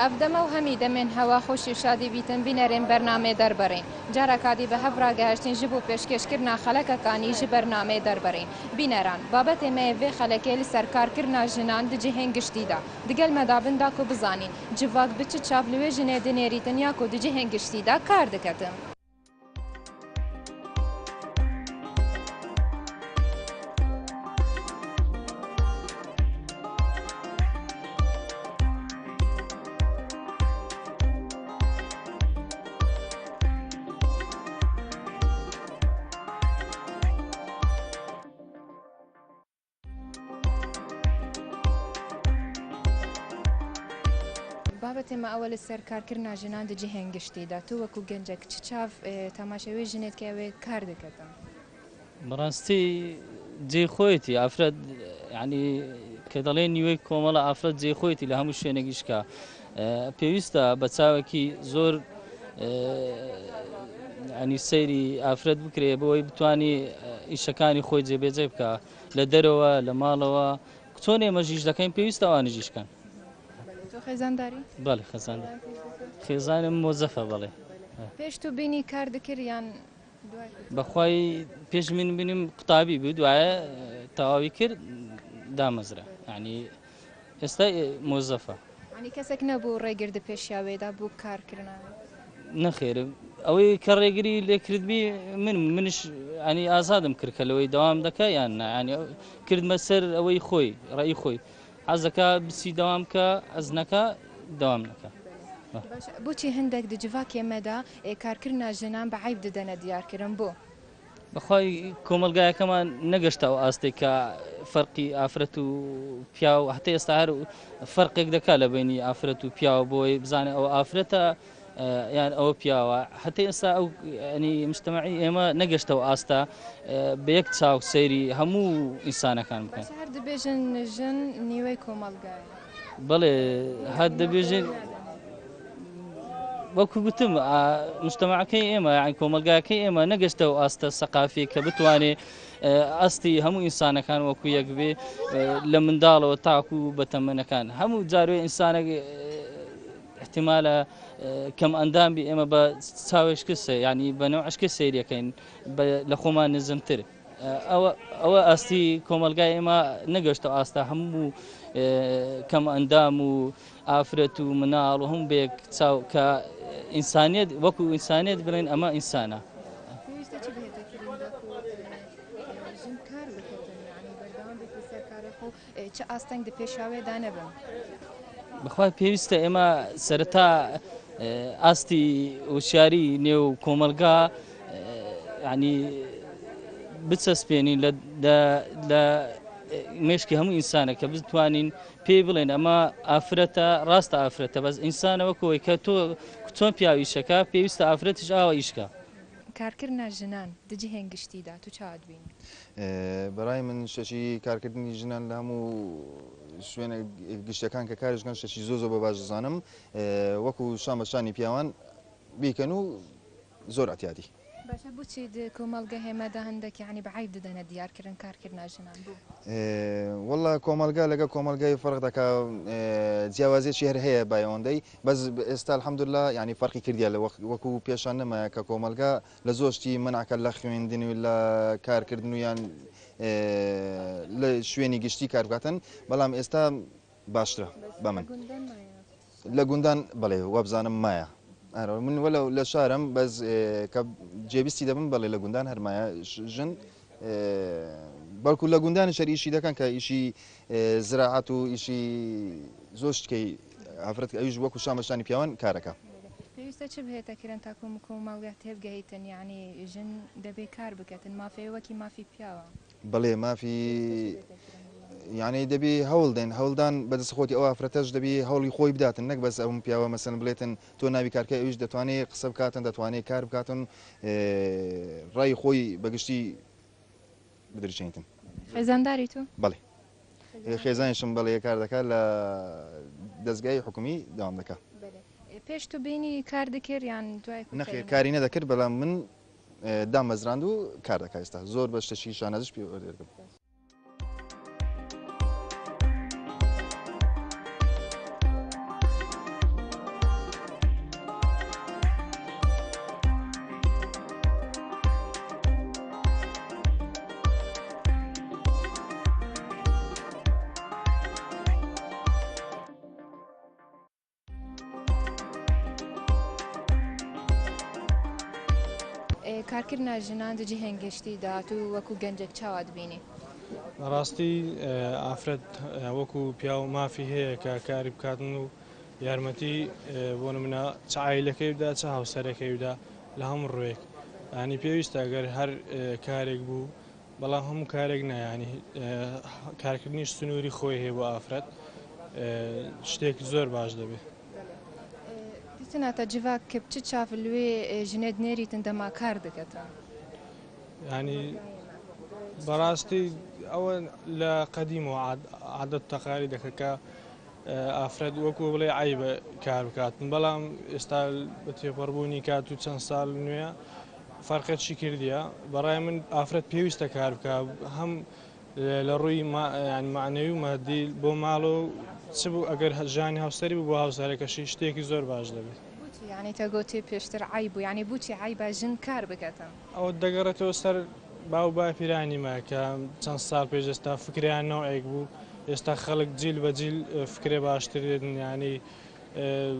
ئەفدەمە و هەمی دەمێن هەوا خۆشی و شادی بیتن بینەرێن بەرنامێ دەربڕین جارە کادی بە هەڤڕاگەهشتین ji بۆ پێشکەشکردنا خەلەکەکانی ji بەرنامێ دەربڕین بینەران بابەتێ me vê xelekê li ser karkirina jinan di cihên giştî da digel me dabin da ku bizanîn civak bi çi çav li wê jinê dinêrîtin ya ku di cihên giştî da kar diketin. بابەتێ me ew li ser karkirina jinan di cihên giştî da tu wekû gencek çi çav temaşewê jinêtkê ew ê kar diketin. بەڕاستی جێخۆیەتی ئافرەت ینی کە دەڵێن نیوەی کۆمەڵە ئافرەت جێخۆیەتی لە هەموو شوێنێکیشکە پێویستە بە چاوێکی زۆر ینی سەیری ئافرەت بکرێ بەوەی بتانی ئیشەکانی خۆی جێبێجێ بکە لە دەرەوە لە ماڵەوە چۆن ئێمە ژیش دەکەین پێویستە ئەوانە ژیشکەن. تۆ خێزانداری؟ بەڵێ خێزاندا خێزانم مۆزەفە بەڵێ پێش تو بینی کار دکردیان بەخوای پێش من بینیم قوتابی بوو دوایە تەواوی کرد دامەزرا ینی ئێستا مۆزەفە ینی کەسێک نەبوو ڕێگرد پێشیاوێدا بوو کارکردن نەخێر ئەوەی کە ڕێگری لێکردبی منش ینی ئازادم کرد کە لەوەی دەوام دەکە یان ینی کردمە سەر ئەوەی خۆی ڕێی خۆی حەزەکە بچی دەوام کە ئەزنەکە دەوام نەکە. بۆچی هەندێک دجیڤاکێ مەدا کارکردنا ژنان بە عیب دەدەنە دیارکردن بۆ بەخوای کۆمەلگایەکەمان نەگەشتە و ئاستێک کە فەرقی ئافرەت و پیا و هەتا ئێستا هەر فەرقێک دەکات لە بینی ئافرەت و پیاوە بۆی بزانێت ئەو ئافرەتە یان ئەوە پیاوە هەتا ئێستا ئەو ینی مجتەمەعی ئێمە نەگەشتەوە ئاستا بە یەک چاو سەیری هەموو ئینسانەکان بکەن. هەر دەبێژن ژن نیوەی کۆمەلگای بەڵێ هەر دەبێژن وەکو گوتم مجتەمەعەکەی ئێمە یان کۆمەلگاکەی ئێمە نەگەشتەوە ئاستە سەقافی کە بتوانێت ئەستی هەموو ئینسانەکان وەکو یەک بێ لە منداڵەوە تاکو و بەتەمەنەکان هەموو جاروێ ئینسانێک احتیمالە کەم ئەندامبی ئێمە بە چاوێشکە ینی بە نەوعشکە سیرەکەین لە خۆمان نزمتر ئەوە ئاستی کۆمەلگای ئێمە نەگەشتە ئاستا هەموو کەم ئەندام و ئافرەت و مناڵ و هەم بێک چاو کە ئینسانیت وەکو ئینسانیت بڵێن ئەمە ئینسانە. چه ئاستەنگ دە پێشاوێدا نەبن بەخوای پێویستە ئێمە سەرەتا ئاستی وشیاری نێو کۆمەلگا ینی بچەسپێنین لە مێشکی هەموو ئینسانە کە بتوانین پێی بڵێن ئەمە ئافرەتە ڕاستە ئافرەتە بەس ئینسانەوە کۆی کە تۆ چۆن پیاویشەکە پێویستە ئافرەتش ئاوە ئیشکە. کارکردنا ژنان دجی هێنگشتیدا تو چاوت بینی؟ بەڕای من شەشی کارکردنی ژنان لە هەموو شوێنە گشتەکان کە کارشگەن شەشی زۆ بە باش دەزانم وەکو شان بەشانی پیاوان بیکەن و زۆر ئەتیاتی. باشە بچی کۆمەلگە هێمەدا هەندێک ینی بە عیب دەدەنە دیارکردن کارکردنا ژنان بوو وەڵا کۆمەلگا لەگە کۆمەلگای فەرق دەکا جیاوازێکی هەر هەیە بایەوەندەی بەس ئێستا الحەمدوللا ینی فەرقی کردیا لە وەکو پێشان نەمایە کە کۆمەلگا لە زۆشتی منعکە لە خوێندنی و لە کارکردن و یان لە شوێنی گشتی کار بکاتن بەڵام ئێستا باشترە بە من لە گوندان بڵێ وەبزانم مایە من وەلو لە شارم بەس کە جێبیستی دەبم بەڵێ لە گوندان هەرمایە ژن بەڵکو لە گوندانی شەر ئیشی دەکەن کە ئیشی زراعەت و ئیشی زۆر شتکەی ئافرەت ئەویش وەکو شان بەشانی پیاوان کارەکە. پێویستە چ بهێتەکردن تاکو کۆمەڵگات تێبگەیتن یعنی ژن دەبێ کار بکەتن مافی وەکی مافی پیاوە بڵێ مافی یعنی دەبی هەوڵ دێن هەوڵدان بەدەست خۆتی ئەو ئافرەتەش دەبی هەوڵی خۆی بداتن نەک بەس ئەوم پیاوە مەسەن بڵێتن تۆ ناوی کارکە ئەویش دەتوانێت قسە بکاتن دەتوانێت کار بکاتن ڕای خۆی بەگشتی بدرچێنتن. خێزانداری تو؟ بڵێ خێزانیشم بەڵێ کار دەکات لە دەستگای حکومی داوام دەکات. پێش تو بینی کار دەکرد یان دوای نەخێر کاری نەدەکرد بەڵام من دامەزراند و کار دەکات ئێستا زۆر بە شتێکی شانازش پێ وەردەگرم. کارکردنا ژنان دژی هەنگشتی داات و وەکو گەنجێک چاوات بینی ڕاستی ئافرەت وەکو پیا و مافی هەیە کە کاری بکاتن و یارمەتی بۆ نمونە چ عایلەکەی بدا چه هاوسەرەکەی بدا لە هەموو ڕوویەک ینی پێویستە ئەگەر هەر کارێک بوو بەڵام هەموو کارێک نایانی کارکردنیش سنووری خۆی هەیە بۆ ئافرەت شتێک زۆر باش دەبێت دیتناتە جیوا کە بچ چاف لێ ژنێت نێریتن دەما کار دەکەتن ینی بەڕاستی ئەوە لە قەدیم و عادەت تەقاری دەکەکە ئافرەت وەکو بڵێ عیبە کار بکاتن بەڵام ئێستا بە تێپەڕبوونی کات و چەند ساڵ نوێە فەرقەتشی کردیە بەڕای من ئافرەت پێویستە کار بکە هەم لە ڕووی معنەوی و مادی بۆ ماڵەوە چ بوو ئەگەر ژانی هاوسەری بوو بۆ هاوسەرەکەشی شتێکی زۆر باش دەبێت یعنی تەگوتی پێشتر عیب بوو یعنی بوتی عیبە ژن کار بکەتن ئەوە دەگەڕێتەوە سەر باو باپیرانیمە کە چەند ساڵ پێش ئێستا فکریان نەوەیەک بوو ئێستا خەڵک جیل بە جیل فکرێ باشترێتن ینی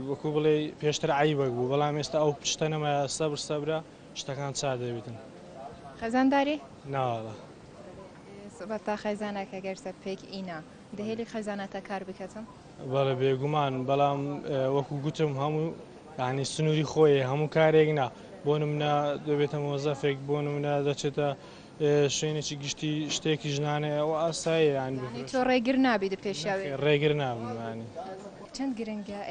وەکو بڵێ پێشتر عیبەک بوو بەڵام ئێستا ئەو پشتە نەمە سەبر سەبرا شتەکان چا دەبێتن خەزانداری ناوەڵە بەتا خەزانەکە گەرسە پێک ئینا دەهێلی خەزانەتە کار بکەتن بەڵێ بێگومان بەڵام وەکو گوتم هەموو ینی سنووری خۆی هەموو کارێک نا بۆ نمونە دەبێتە مۆزەفێک بۆ نمونە دەچێتە شوێنێکی گشتی شتێکی ژنانەیە ئەو ئاسایی یان تۆ ڕێگر نابیت پێشاوی ڕێگر نابمانی چەند گرنگە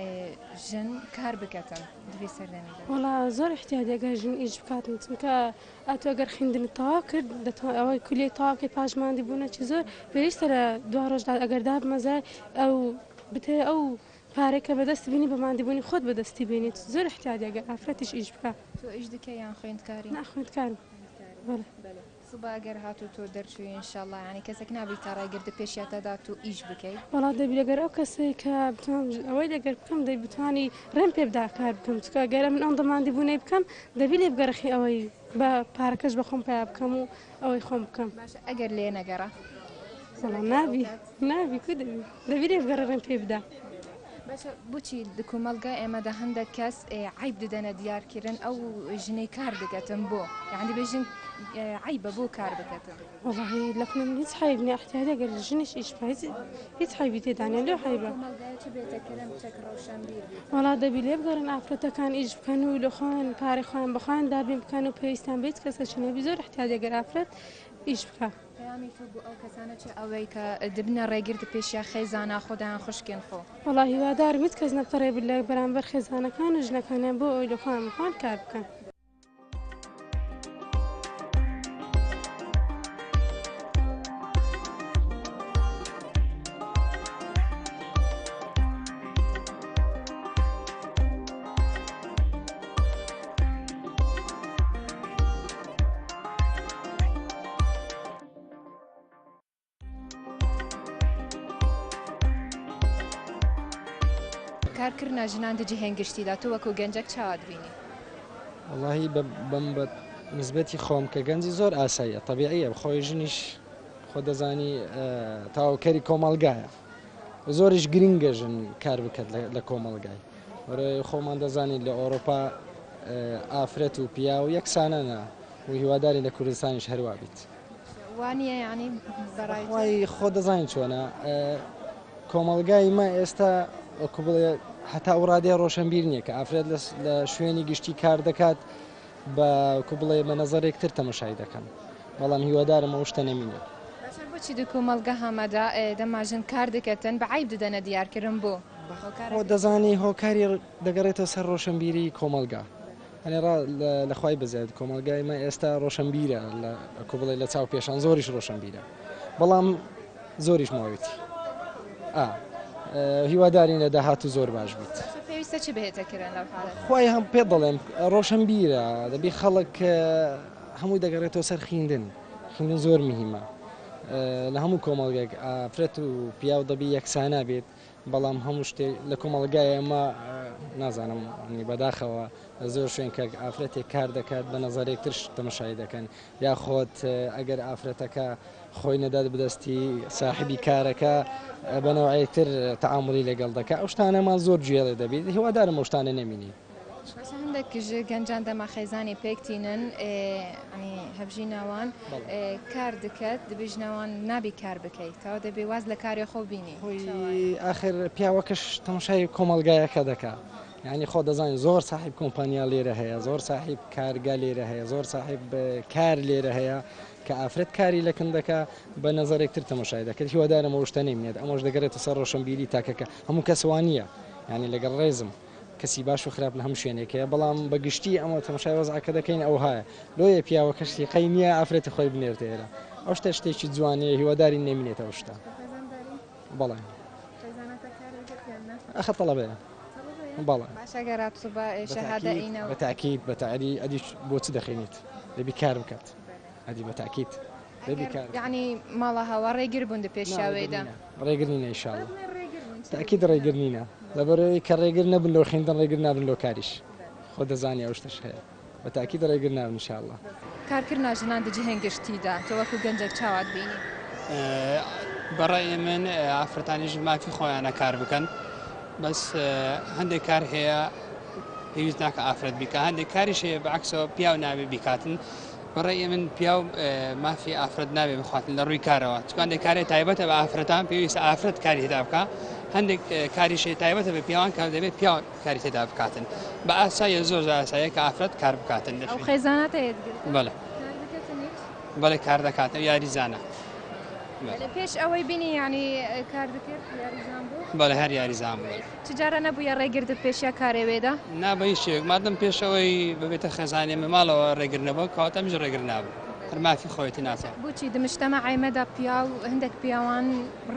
ژن کار بکەتن دوێ سەردەمیدا وڵا زۆر احتیاجەگە ژن ئیش بکاتن چونکە ئەتۆ ئەگەر خوێندن تەواو کرد دەتوانێت ئەوەی کولی تەواوکەی پاشماندی بوونەکی زۆر پێویستە لە دو ڕۆژدا ئەگەر دابمەزای ئەو بتێ ئەو پارێکە بەدەست بینی بە مادیبوونی خۆت بەدەستی بینیت زۆر احتیاجەگە ئافرەتیش ئیش بکات تۆ ئیش دکە یان خوێندکاری ناخوێندکارم سوباگەر هاتو تۆ دەرچوی ئینشاءڵڵا ینی کەسێک نابی تا ڕێگرتە پێشیاتەدا تو ئیش بکەیت وڵا دەبی لەگەر ئەو کەسێک کە ئەوەی لەگەر بکەم دەی بتوانی ڕێم پێ بدا کار بکەم چکە گەرە من ئەم دەماندی بوونەی بکەم دەبی لێ بگەڕخی ئەوەی بە پارەکەش بە خۆم پیا بکەم و ئەوەی خۆم بکەم باشە ئەگەر لێ نەگەڕە نابی کو دەبی لێ بگەڕە ڕێم پێ بدا باشە بچی دکومەلگا ئێمەدا هەندێک کەس عیب ددەنە دیارکردن ئەو ژنەی کار دەکەتن بۆ یعنی بێژن عیبە بۆ کار بکەتن والله لەکن من هیچ حیبنی احتیاجە گەر ژنیش ئیش هیچ حیبی تێدانێ لێو حیبە وڵا دەبی لێ بگەڕن ئافرەتەکان ئیش بکەن و لە خۆیان پارەی خۆیان بەخۆیان دابین بکەن و پێویستیان بێت کەسە چنەبی زۆر احتیاجە گەر ئافرەت ئیش بکە پەیامی تۆ بۆ ئەو کەسانە چ ئەوەی کە دبنە ڕێگرت پێشیا خێزانە خۆدایان خوشکێن خۆ وڵا هیوادارم هیچ کەس نەپەڕێ لە بەرامبەر خێزانەکان و ژنەکانیان بۆ ئەوی لە خۆیان بخۆن کار بکەن کارکردنا ژنان دژی هەنگشتیدا تۆ وەکو گەنجەك چاوات بینی واللهی بەم بە نسبەتی خۆم کە گەنجی زۆر ئاساییە طبیعیە بخۆی ژنیش خۆ دەزانی تاوکەری کۆمەڵگایە زۆریش گرنگە ژن کار بکات لە کۆمەڵگای خۆمان دەزانین لە ئەوروپا ئافرەت و پیا و یەکسانەنە و هیواداری لە کوردستانیش هەروە بیت وانە ینی بەڕای خۆ دەزانین چۆنە کۆمەڵگای ما ئێستا وەکو بڵێ هەتا ئەو ڕادێ ڕۆشنبیر نییە کە ئافرەت لە شوێنی گشتی کار دەکات بەکو بڵێ بە نەزەرێکتر تەمەشای دەکەن بەڵام هیوادارم ئەو شتە نەمینێت بۆچی دکومەلگە هەمەدا دەماژن کار دەکەتن بە عیب ددەنە دیارکردن بۆ خۆ دەزانی هۆکاری دەگەڕێتەوە سەر ڕۆشنبیری کۆمەلگا هەنێڕا لەخوای بزێت کۆمەلگای مە ئێستا ڕۆشنبیرە لەکو بڵێ لە چاو پێشان زۆریش ڕۆشنبیرە بەڵام زۆریش ماوەتی هیوادارین لە داهات و زۆر باش بیت پێویستە چ بهێتەکردن لەو حالەت خۆی هەم پێ دەڵێم ڕۆشنبیرە دەبی خەڵک هەمووی دەگەڕێتەوە سەر خوێندن زۆر مهمە لە هەموو کۆمەڵگەک ئافرەت و پیا و دەبی یەکسانە بێت بەڵام هەموو شتێک لە کۆمەڵگای ئەمە نازانم بەداخەوە زۆر شوێن کە ئافرەتێک کار دەکات بە نەزارێکتر تەمەشای دەکەن یاخۆت ئەگەر ئافرەتەکە خۆی نەدات بدەستی ساحبی کارەکە بەنەوەیتر تەعاملی لەگەڵ دەکات ئەو شتانەمان زۆر گوێڵێ دەبێت هیوادارم ئەو شتانە نەمینی هەندێک گەنجان دەما خێزانی پێکتینن ینی هەبژی ناوان کار دکات دەبێژنەوان نابی کار بکەیتەوە دەبێ واز لە کاری خۆ بینی خۆی آخر پیاوەکەش تەماشای کۆمەلگایەکە دەکات یعنی خۆ دەزانین زۆر صاحب کۆمپانیا لێرە هەیە زۆر صاحب کارگا لێرە هەیە زۆر صاحب کار لێرە هەیە کە ئافرەت کاری لەکن دەکا بە نەزارێکتر تەماشای دەکەێت هیوادارم ئەوشتە نێمێت ئەمەش دەگەرێتە سەر ڕۆشنبیری تاکەکە هەموو کەسوانیە ینی لەگەڵ ڕێزم کەسی باش و خراپ لە هەم شوێنێکەیە بەڵام بەگشتی ئەمە تەماشای وەزعەکە دەکەین ئەو هایە لۆیە پیاوەکەشتی قەی نییە ئافرەتی خۆی بنێرتە ئێرە ئەو شتە شتێکی جوانەیە هیواداری نێمینێتەوە شتە بەڵێ ئەخە تەڵەبەیە بەڵێ باشەگەرات شەهادەینەوە بەتاکیید بەتعری ئەدی بۆچی دەخێنیت دەبی کار بکات ئەدی بەتاکیید دەبی کار یعنی ماڵە هەوا ڕێگر بوون پێشاوێدا ڕێگرنینە ئینشاءڵڵا تاکید ڕێگرنینە لەبەرەوەی کە ڕێگر نەبن لەو خوێندن ڕێگر نابن لۆ کاریش خۆ دەزانی ئەو شتەش هەیە بەتاکید ڕێگر نابن ئینشاءڵڵا کارکردنا ژنان دەجی هەنگشتیدا تۆ وەکو گەنجێک چاوات بینی بەڕێی من ئافرەتانیش مافی خۆیانە کار بکەن بەس هەندێک کار هەیە پێویست ناکە ئافرەت بیکە هەندێک کاریش هەیە بەعکسەوە پیاو نابێ بیکاتن بەڕێی من پیاو مافی ئافرەت نابێ بخواتن لە ڕووی کارەوە چکاندێک کارێک تایبەتە بە ئافرەتان پێویستە ئافرەت کاری هێدا بکە هەندێک کاریشی تایبەتە بە پیاوان کار دەبێت پیاو کاری تێدا بکاتن بە ئاسایە زۆر ئاسایە کە ئافرەت کار بکاتن ئەو خێزانات بەڵێ بەڵێ کار دەکاتن یاریزانە پێش ئەوەی بینی ینی کار دەکرد یاریزان بوو بەڵێ هەر یاریزان بوو چجارە نەبووە ڕێگرد پێشیا کارێوێدا نابەی شێک مادەم پێشەوەی ببێتە خێزانێ ماڵەوە ڕێگرنەوە کاتە مژ ڕێگر نابوو هەر مافی خۆیەتی ناچێت بۆچی دمشتەمە عیمەدا پیا و هەندێک پیاوان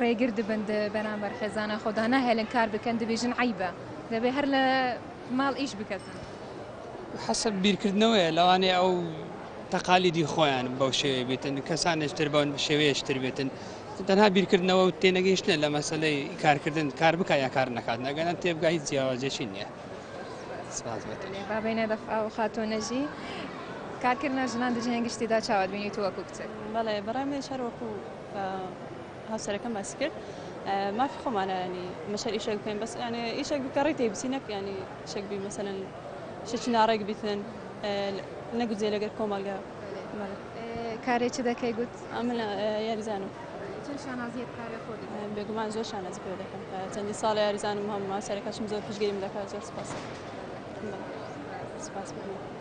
ڕێگر دەبند بەرامبەر خێزانە خۆدا ناهێلن کار بکەن دەبێژن عیبە دەبێ هەر لە ماڵ ئیش بکەن حەسب بیرکردنەوەیە لەوانێ ئەو تەقالیدی خۆیان بەو شێوەیە بێتن کەسانشتر بەون شێوەیەشتر بێتن تەنها بیرکردنەوە و تێنەگەیشتە لە مەسلەی کارکردن کار بکە یا کار نەکات نەگەنە تێبگا هیچ جیاوازێکی نییە بابینە دەفا و خاتۆنەژی کارکردنا ژنان دژی هەنگشتیدا چاوات بینی تو وەکو کچێک بەڵێ بەڕای من شەر وەکو هاوسەرەکەم باسی کرد مافی خۆمانە ینی مەشەر ئیشێک بکەین بەس ینی ئیشێک بکەڕی تێبسینەک ینی شێک بی مەسەلەن شێکی ناڕێک بیتن نەگوزێ لەگەر کۆمەلگا کارێکی دەکەی گوت ئەمن یاریزانم شانازیت کارە خۆ بێگومان زۆر شانازی پێ دەکەم چەندی ساڵ یاریزانم هەموو سەرەکەشم زۆر پشتگیریم دەکات زۆر سپاس سپاس بکەم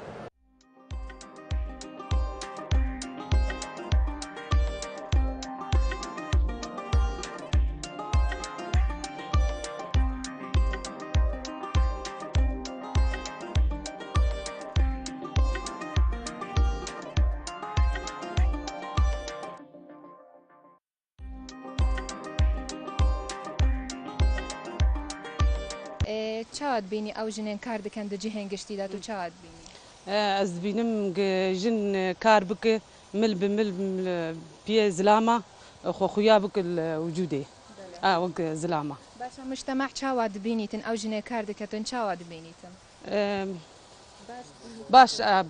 چاوات بینی ئەو ژنێن کار دەکەن دەجی هەنگشتیدا تو چاوات بینی ئەس بینم ژن کار بکە مل بمل پێ زلامە خۆخویا بکە وجودێ وەک زلامە باشە مشتەماع چاوات بینیتن ئەو ژنێ کار دەکەتن چاوات بینیتن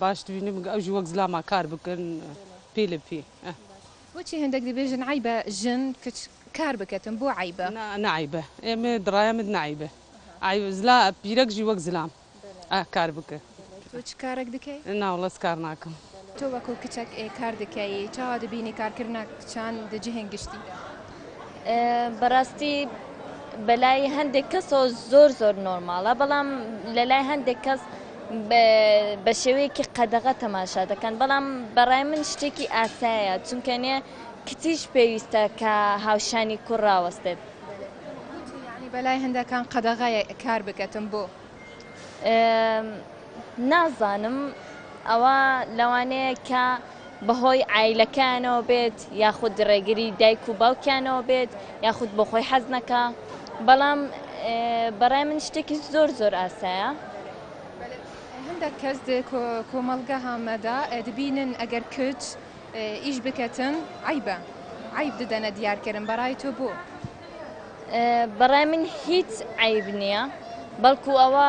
باش بینم ئەوژی وەک زلامە کار بکەن پێ لە پێ بۆچی هەندێک دەبێژن عیبە ژن کار بکەتن بۆ عیبە نعیبە ئێمە دڕایەمت نعیبە زلا پیرەکژی وەک زلام کار بکە تۆ چ کارێک دەکەی؟ ناوڵەس کار ناکەم تۆ وەکو کچێک کار دەکەی چاوا دەبینی کارکردنا کچان دەجی هەنگشتی بەڕاستی بەلای هەندێک کەسەوە زۆر نۆرماڵە بەڵام لەلای هەندێک کەس بە شێوەیەکی قەدەغە تەماشا دەکەن بەڵام بەڕای من شتێکی ئاسایە چونکەنێ کچیش پێویستە کە هاوشانی کوڕ ڕاوەستێت بەلای هەندەکان قەدەغای کار بکەتم بۆ نازانم ئەوە لەوانەیە کە بەهۆی عیلەکانەوە بێت یاخود ڕێگری دایک و باوکیانەوە بێت یاخود بۆ خۆی حەز نەکە بەڵام بەڕای من شتێکی زۆر ئاسایە هەندێک کەس کۆمەڵگە هەمەدا دەبینن ئەگەر کچ ئیش بکەتن عیبە عیب دەدەنە دیارکردن بەڕای تۆ بۆ بەڕای من هیچ عیب نییە بەڵکو ئەوە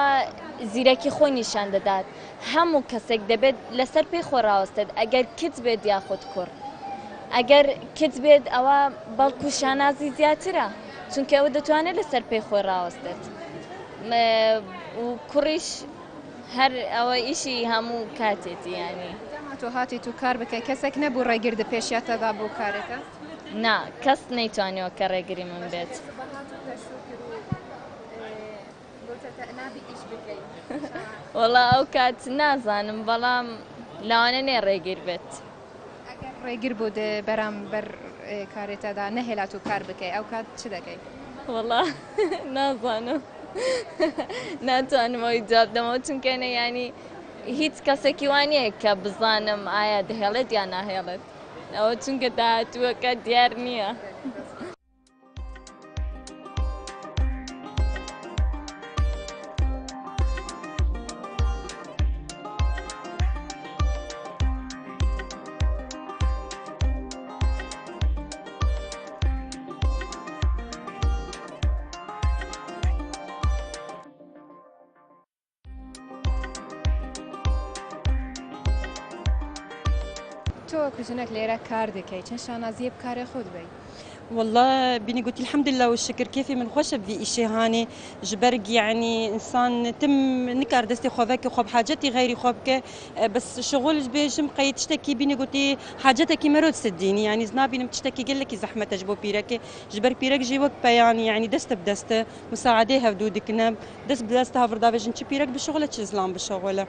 زیرەکی خۆی نیشان دەدات هەموو کەسێک دەبێت لەسەر پێی خۆڕاوەستێت ئەگەر کچ بێت یاخود کوڕ ئەگەر کچ بێت ئەوە بەڵکو شانازی زیاترە چونکە ئەوە دەتوانێت لەسەر پێی خۆی ڕاوەستێت و کوڕیش هەر ئەوە ئیشی هەموو کاتێتی ینی تۆ هاتی تو کار بکەی کەسێک نەبوو ڕێگردە پێشیاتەدا بۆ کارەکە نا کەس نەیتوانیەوە کە ڕێگری من بێت وەڵا ئەو کات نازانم بەڵام لەوانە نێ ڕێگیر بێت ڕێگر بوو بەرامبەر کارێتەدا نەهێلات و کار بکەی ئەو کات چ دەکەی وەڵا نازانم ناتوانمەوەی جواب دەمەوە چونکەنە ینی هیچ کەسێکی وانەیە کە بزانم ئایا دەهێڵێت یان ناهێڵێت ئەوە چونکە داهاتووەکە دیار نییە. تۆ کوژنێک لێرە کار دەکەی چەند شانازیە بکارێ خۆت بی والله بيني قلت الحمد لله والشكر كيفي من خوش بذي إشي هاني جبرق يعني إنسان تم نكار دستي خوفك خوب حاجتي غيري خوبك بس شغل بيجم قيد تشتكي بيني قلتي حاجتك مرود سديني يعني زنابي بتشتكي قال لك زحمة تجبو بيرك جبر بيرك جي وقت بيان يعني دست بدست مساعديها بدودك نب دست بدست هافر دافجن شي بيرك بشغله تشزلان بشغله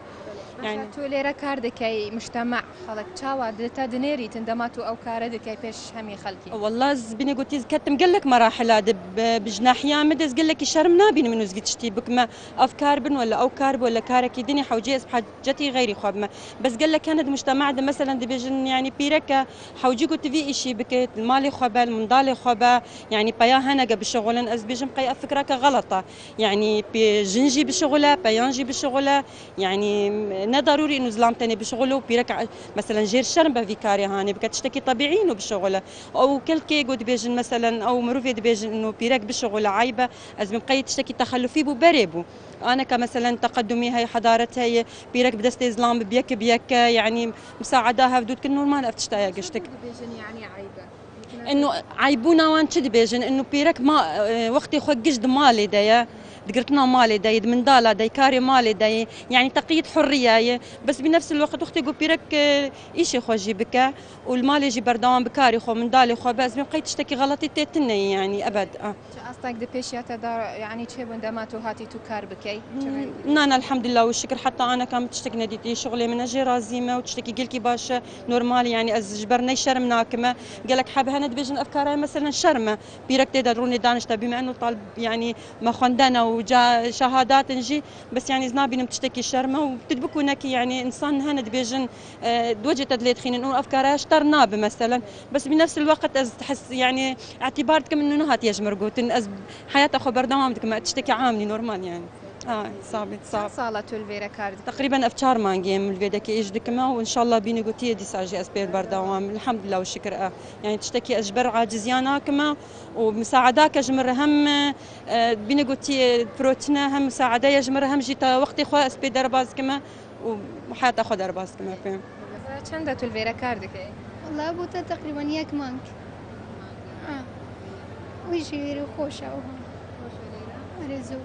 يعني تو ليرة كار دكاي مجتمع خلق تشاوا دلتا دنيري تندماتو أو كار دكاي بيش همي خلقي والله زبيني قلتي كتم قال لك مراحل هذا بجناحيا مدز قال لك الشرم نابين منو زقت تشتي بك ما أفكار بن ولا أو كارب ولا كارك الدنيا حوجي أصبح جتي غيري خواب ما بس قال لك كانت مجتمع ده مثلا دي بيجن يعني بيركا حوجي قلت في إشي بك المالي خوابا المنضالي خوابا يعني بيا هنا قبل شغلن أز بيجن قي فكرك غلطة يعني بجنجي بشغله بيانجي بشغله يعني نا ضروري انه زلامتني بشغله بيرك مثلا جير شرم بفيكاري هاني بك تشتكي طبيعي انه بشغله او كل كي قد بيجن مثلا او مروفي بيجن انه بيرك بشغله عيبه از بقيت تشتكي تخلفي بو بريبو انا كمثلا تقدمي هي حضارتها هي بيرك بدست ازلام بيك يعني مساعداها بدود كل نورمال افتشتايا قشتك يعني عيبه انه عيبونا وان تشد بيجن انه بيرك ما وقتي خو قشد مالي دايا دقرتنا مالي داي من دالا داي كاري مالي داي يعني تقييد حريه بس بنفس الوقت اختي قو بيرك ايشي خو جيبك والمال يجي بردوام بكاري خو من دالي خو بس بقيت تشتكي غلطي تتني يعني ابد قصدك دي بيشيات دار يعني تشيب عندما هاتي تو كار بكي انا الحمد لله والشكر حتى انا كانت تشتكي نديتي شغلي من اجي رازيمه وتشتكي قلكي باش نورمال يعني از جبرني شرم ناكمه قال لك حابها ندبجن افكارها مثلا شرمه بيرك تقدروني دانشتا بما انه طالب يعني ما خندنا وجا شهادات نجي بس يعني زنابي بتشتكي شرمه وبتدبكونك يعني انسان هنا دبيجن دوجه تدليت خلينا نقول افكارها اشترناب مثلا بس بنفس الوقت از تحس يعني اعتبارتكم انه نهات يجمر قوت از حياتها خبر دوامتك ما تشتكي عاملي نورمال يعني صعب صالة الفيرا كارد تقريبا افشار مانجيم الفيدك ايش دكما وان شاء الله بيني قوتي دي ساجي اسبير بردوام الحمد لله والشكر يعني تشتكي اجبر عاجزيانا كما ومساعداك اجمر هم بيني قوتي بروتنا هم مساعده يجمر هم جيتا وقتي خو اسبي درباز كما وحياتها خو درباز كما فهم چنده الفيرا كاردك والله بوتا تقريبا ياك مانك ويجي خوشه رزو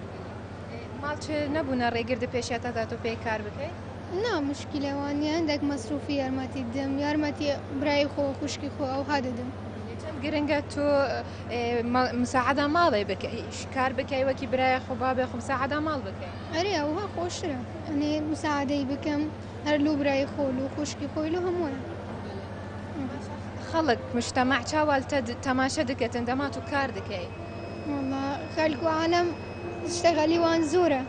مالچ نبونا ڕێگرد پێشێتەدا تو پێی کار بکەی؟ نا مشکلە وانە هەندێک مەسروفی یارمەتی دەم یارمەتی برای خۆ خوشکی خۆ ئەو هادەدەم چەند گرنگە تۆ مساعدا ماڵێ بکەی کار بکەی وەکی برای خۆ بابێ خۆ مساعدا ماڵ بکەی ئەرێ ئەوها خۆشترە ئەنێ مساعدەی بکەم هەر لو برای خۆل و خوشکی خۆی لە هەمووە خەڵک مجتەماع چاوالتە تەماشە دەکەتن دەما تو کار دەکەی والله خەلک و عالەم اشتغلي وان زورة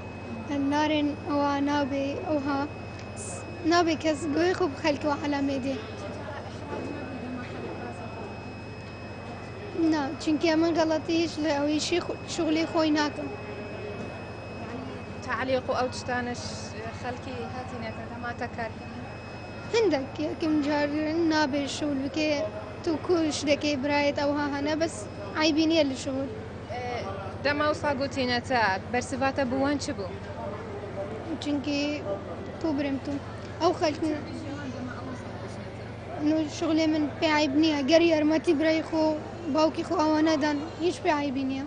النارن أو نابي أوها نابي كز قوي خوب خلك وعلى ميدي نعم چونكي من غلطيش أو شيء شغلي خوي ناكم يعني تعليق أو تشتانش خلكي هاتي ناكا ما تكار عندك كم جار نابي الشغل بكي تو كوش دكي برايت أوها هنا بس عيبيني الشغل دەما وسا گوتینەتە بەرسڤاتە بووان چ بوو؟ چونکی تو برمتو ئەو خەلکن شغلێ من پێ عیب نییە گەری یارمەتی برای خۆ باوکی خۆ ئەوانەدان هیچ پێ عیبی نییە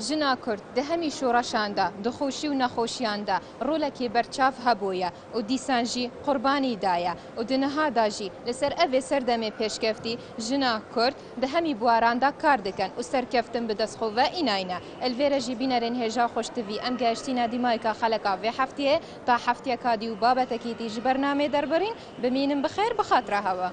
ژنا کورد di hemî şoreşan de di xweşî û nexweşiyan de rolekê berçav hebûye û dîsan jî qurbanî daye û di niha da jî li ser evê serdemê pêşkeftî jina Kurd di hemî buwaran de kar dikin û serkeftin bi destxwe înayne. Elvêre jî bînerên hêja xweştivî em gehiştîne dîmayka xeleka vê hefteyê ta hefteyeka dî û babetekî dî ji bernamê derbarîn bimînin bi xêr bi xatira hewa.